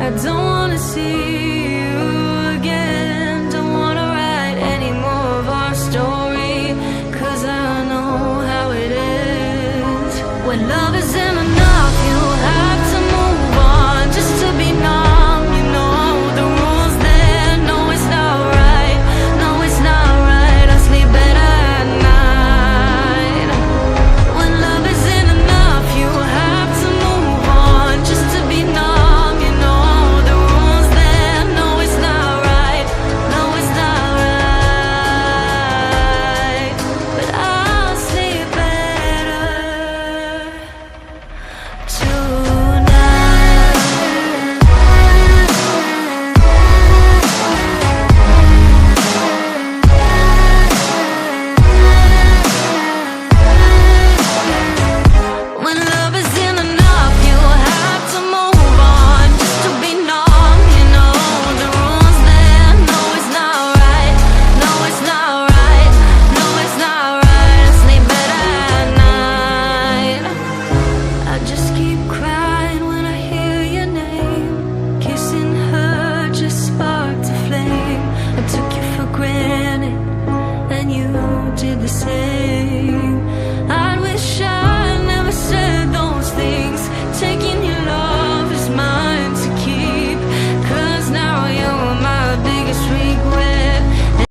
I don't wanna see you again. Don't wanna write any more of our story, 'cause I know how it is. When love isn't enough, you have to move on just to be numb. You know the rules there. No, it's not right. No, it's not right. I sleep better at night. When love isn't enough, you have to move on just to be numb. You know the rules there. No, it's not right. No, it's not right. But I'll sleep better tonight. When love isn't enough, you have to move on just to be numb. You know the rules there. No, it's not right. No, it's not right. No, it's not right. I sleep better at night. I just keep crying when I hear your name. Kissing her just sparked a flame. I took you for granted, and you did the same.